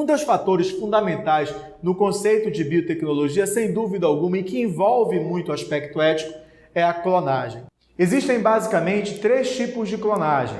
Um dos fatores fundamentais no conceito de biotecnologia, sem dúvida alguma, e que envolve muito o aspecto ético, é a clonagem. Existem basicamente 3 tipos de clonagem: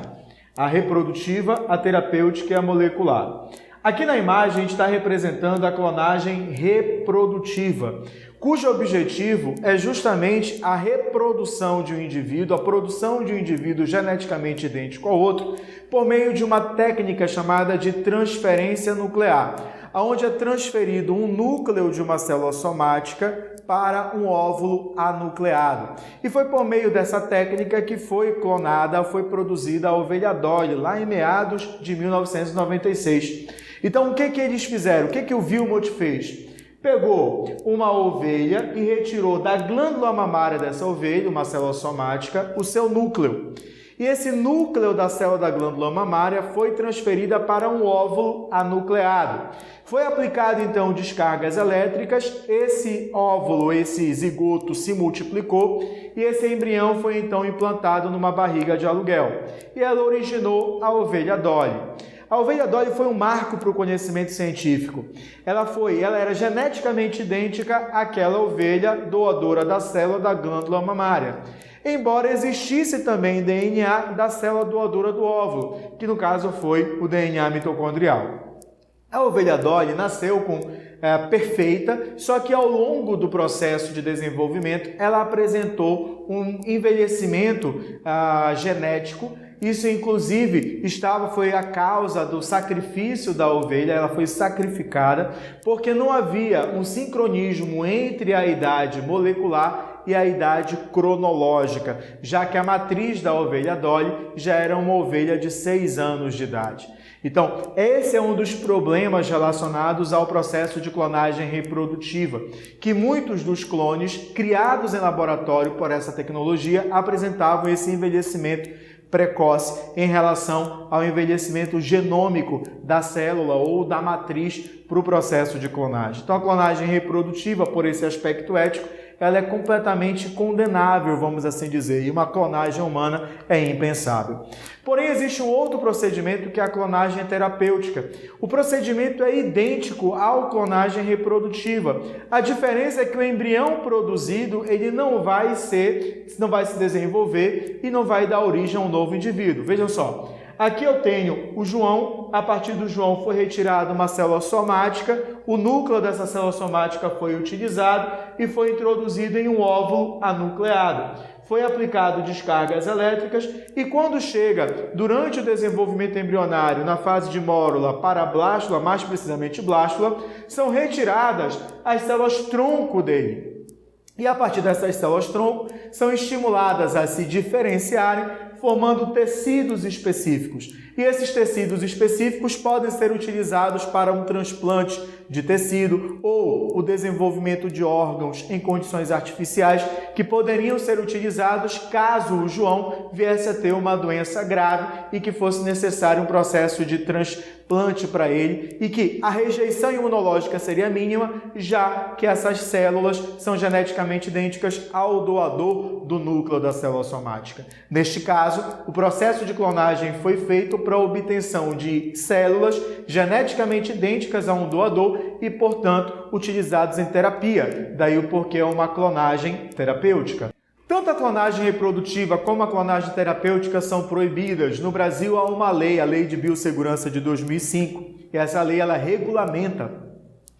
a reprodutiva, a terapêutica e a molecular. Aqui na imagem a gente está representando a clonagem reprodutiva, cujo objetivo é justamente a reprodução de um indivíduo, a produção de um indivíduo geneticamente idêntico ao outro, por meio de uma técnica chamada de transferência nuclear, onde é transferido um núcleo de uma célula somática para um óvulo anucleado. E foi por meio dessa técnica que foi clonada, foi produzida a ovelha Dolly, lá em meados de 1996. Então, o que eles fizeram? O que o Wilmot fez? Pegou uma ovelha e retirou da glândula mamária dessa ovelha, uma célula somática, o seu núcleo. E esse núcleo da célula da glândula mamária foi transferida para um óvulo anucleado. Foi aplicado então descargas elétricas, esse óvulo, esse zigoto se multiplicou e esse embrião foi então implantado numa barriga de aluguel. E ela originou a ovelha Dolly. A ovelha Dolly foi um marco para o conhecimento científico. Ela era geneticamente idêntica àquela ovelha doadora da célula da glândula mamária. Embora existisse também DNA da célula doadora do óvulo, que no caso foi o DNA mitocondrial. A ovelha Dolly nasceu perfeita, só que ao longo do processo de desenvolvimento ela apresentou um envelhecimento genético. Isso, inclusive, foi a causa do sacrifício da ovelha, ela foi sacrificada, porque não havia um sincronismo entre a idade molecular e a idade cronológica, já que a matriz da ovelha Dolly já era uma ovelha de 6 anos de idade. Então, esse é um dos problemas relacionados ao processo de clonagem reprodutiva, que muitos dos clones criados em laboratório por essa tecnologia apresentavam esse envelhecimento precoce em relação ao envelhecimento genômico da célula ou da matriz para o processo de clonagem. Então, a clonagem reprodutiva, por esse aspecto ético, ela é completamente condenável, vamos assim dizer, e uma clonagem humana é impensável. Porém, existe um outro procedimento que é a clonagem terapêutica. O procedimento é idêntico à clonagem reprodutiva. A diferença é que o embrião produzido ele não vai se desenvolver e não vai dar origem a um novo indivíduo. Vejam só. Aqui eu tenho o João, a partir do João foi retirada uma célula somática, o núcleo dessa célula somática foi utilizado e foi introduzido em um óvulo anucleado. Foi aplicado descargas elétricas e quando chega durante o desenvolvimento embrionário na fase de mórula para a blástula, mais precisamente blástula, são retiradas as células tronco dele. E a partir dessas células tronco são estimuladas a se diferenciarem, formando tecidos específicos. E esses tecidos específicos podem ser utilizados para um transplante de tecido ou o desenvolvimento de órgãos em condições artificiais que poderiam ser utilizados caso o João viesse a ter uma doença grave e que fosse necessário um processo de transplante para ele e que a rejeição imunológica seria mínima, já que essas células são geneticamente idênticas ao doador do núcleo da célula somática. Neste caso, o processo de clonagem foi feito para a obtenção de células geneticamente idênticas a um doador e, portanto, utilizados em terapia. Daí o porquê é uma clonagem terapêutica. Tanto a clonagem reprodutiva como a clonagem terapêutica são proibidas. No Brasil há uma lei, a Lei de Biossegurança de 2005, e essa lei ela regulamenta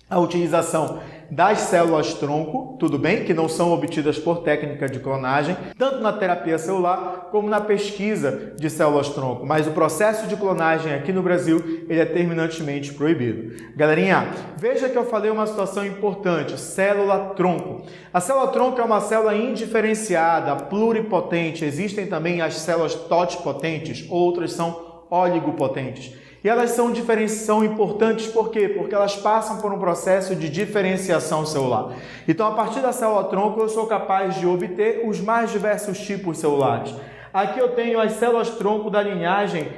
a utilização das células-tronco, tudo bem, que não são obtidas por técnica de clonagem, tanto na terapia celular como na pesquisa de células-tronco. Mas o processo de clonagem aqui no Brasil, ele é terminantemente proibido. Galerinha, veja que eu falei uma situação importante, célula-tronco. A célula-tronco é uma célula indiferenciada, pluripotente. Existem também as células totipotentes, outras são oligopotentes. E elas são importantes por quê? Porque elas passam por um processo de diferenciação celular. Então, a partir da célula-tronco, eu sou capaz de obter os mais diversos tipos celulares. Aqui eu tenho as células-tronco da linhagem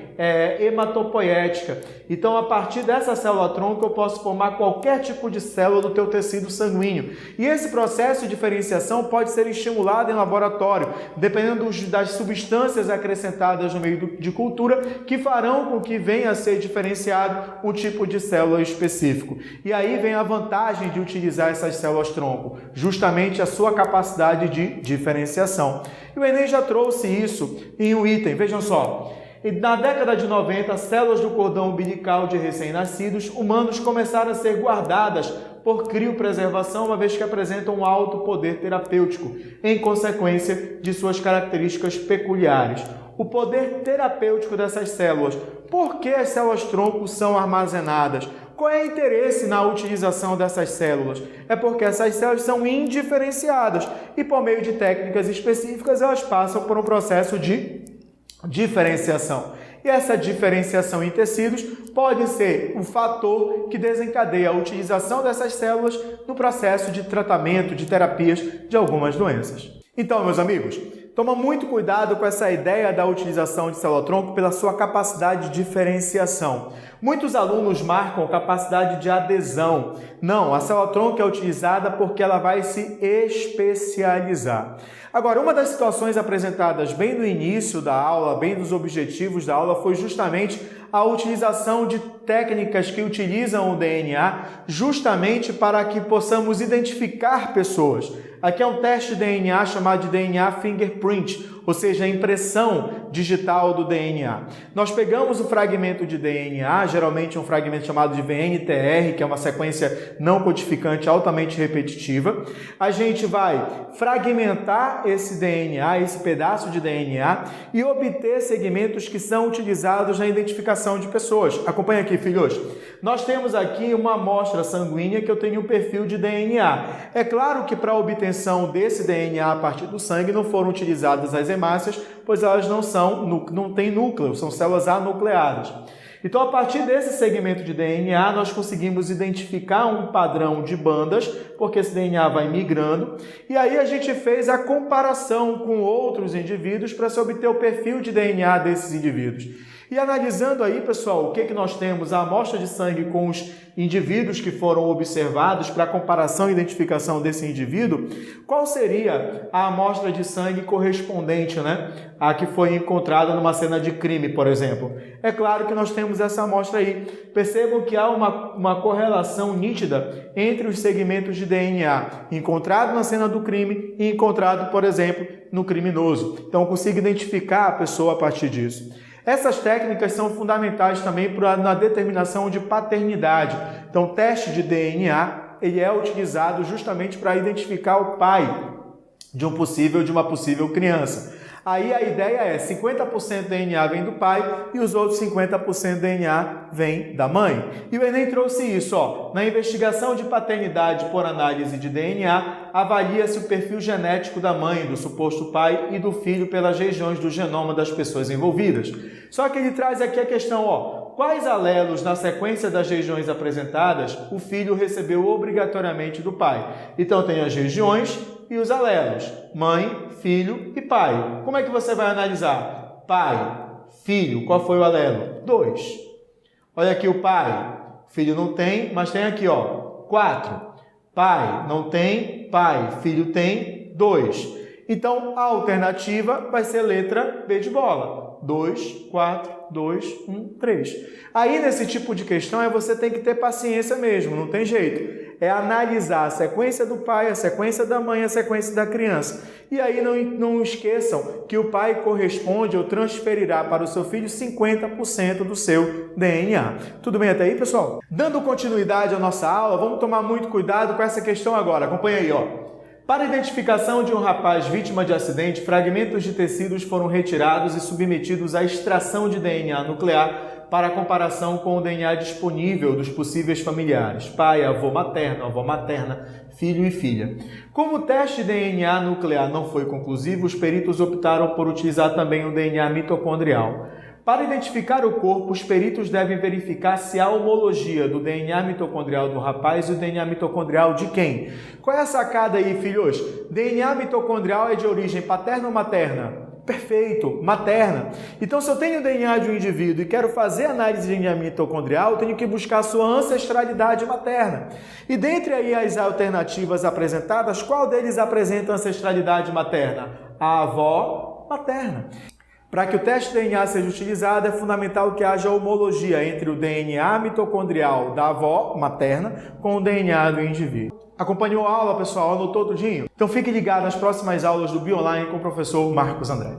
hematopoética. Então, a partir dessa célula-tronco, eu posso formar qualquer tipo de célula do teu tecido sanguíneo. E esse processo de diferenciação pode ser estimulado em laboratório, dependendo das substâncias acrescentadas no meio de cultura, que farão com que venha a ser diferenciado um tipo de célula específico. E aí vem a vantagem de utilizar essas células-tronco, justamente a sua capacidade de diferenciação. E o Enem já trouxe isso em um item, vejam só. E na década de 90, células do cordão umbilical de recém-nascidos humanos começaram a ser guardadas por criopreservação, uma vez que apresentam um alto poder terapêutico, em consequência de suas características peculiares. O poder terapêutico dessas células. Por que as células-tronco são armazenadas? Qual é o interesse na utilização dessas células? É porque essas células são indiferenciadas e, por meio de técnicas específicas, elas passam por um processo de diferenciação. E essa diferenciação em tecidos pode ser o fator que desencadeia a utilização dessas células no processo de tratamento, de terapias de algumas doenças. Então, meus amigos, toma muito cuidado com essa ideia da utilização de célula-tronco pela sua capacidade de diferenciação. Muitos alunos marcam capacidade de adesão. Não, a célula-tronco é utilizada porque ela vai se especializar. Agora, uma das situações apresentadas bem no início da aula, bem dos objetivos da aula, foi justamente a utilização de técnicas que utilizam o DNA justamente para que possamos identificar pessoas. Aqui é um teste de DNA chamado de DNA Fingerprint, ou seja, a impressão digital do DNA. Nós pegamos o fragmento de DNA, geralmente um fragmento chamado de VNTR, que é uma sequência não codificante altamente repetitiva. A gente vai fragmentar esse DNA, esse pedaço de DNA, e obter segmentos que são utilizados na identificação de pessoas. Acompanha aqui, filhos. Nós temos aqui uma amostra sanguínea que eu tenho um perfil de DNA. É claro que para a obtenção desse DNA a partir do sangue não foram utilizadas as hemácias, pois elas não têm núcleo, são células anucleadas. Então, a partir desse segmento de DNA, nós conseguimos identificar um padrão de bandas, porque esse DNA vai migrando, e aí a gente fez a comparação com outros indivíduos para se obter o perfil de DNA desses indivíduos. E analisando aí, pessoal, o que nós temos? A amostra de sangue com os indivíduos que foram observados para comparação e identificação desse indivíduo, qual seria a amostra de sangue correspondente, a que foi encontrada numa cena de crime, por exemplo? É claro que nós temos essa amostra aí. Percebam que há uma correlação nítida entre os segmentos de DNA encontrado na cena do crime e encontrado, por exemplo, no criminoso. Então, eu consigo identificar a pessoa a partir disso. Essas técnicas são fundamentais também na determinação de paternidade. Então, o teste de DNA ele é utilizado justamente para identificar o pai de uma possível criança. Aí a ideia é 50% DNA vem do pai e os outros 50% DNA vem da mãe. E o Enem trouxe isso, na investigação de paternidade por análise de DNA, avalia-se o perfil genético da mãe, do suposto pai e do filho pelas regiões do genoma das pessoas envolvidas. Só que ele traz aqui a questão, quais alelos na sequência das regiões apresentadas o filho recebeu obrigatoriamente do pai? Então tem as regiões e os alelos, mãe, filho e pai. Como é que você vai analisar? Pai, filho, qual foi o alelo? 2. Olha aqui o pai, filho não tem, mas tem aqui, 4. Pai, não tem, pai, filho tem, 2. Então, a alternativa vai ser letra B de bola. 2, 4, 2, 1, 3. Aí, nesse tipo de questão, você tem que ter paciência mesmo, não tem jeito. É analisar a sequência do pai, a sequência da mãe, a sequência da criança. E aí não esqueçam que o pai corresponde ou transferirá para o seu filho 50% do seu DNA. Tudo bem até aí, pessoal? Dando continuidade à nossa aula, vamos tomar muito cuidado com essa questão agora. Acompanha aí, Para a identificação de um rapaz vítima de acidente, fragmentos de tecidos foram retirados e submetidos à extração de DNA nuclear para comparação com o DNA disponível dos possíveis familiares, pai, avô materna, filho e filha. Como o teste de DNA nuclear não foi conclusivo, os peritos optaram por utilizar também o DNA mitocondrial. Para identificar o corpo, os peritos devem verificar se há homologia do DNA mitocondrial do rapaz e o DNA mitocondrial de quem? Qual é a sacada aí, filhos? DNA mitocondrial é de origem paterna ou materna? Perfeito, materna. Então, se eu tenho o DNA de um indivíduo e quero fazer análise de DNA mitocondrial, eu tenho que buscar a sua ancestralidade materna. E dentre aí as alternativas apresentadas, qual deles apresenta ancestralidade materna? A avó materna. Para que o teste de DNA seja utilizado, é fundamental que haja homologia entre o DNA mitocondrial da avó materna com o DNA do indivíduo. Acompanhou a aula, pessoal? Anotou tudinho? Então fique ligado nas próximas aulas do Bionline com o professor Marcos André.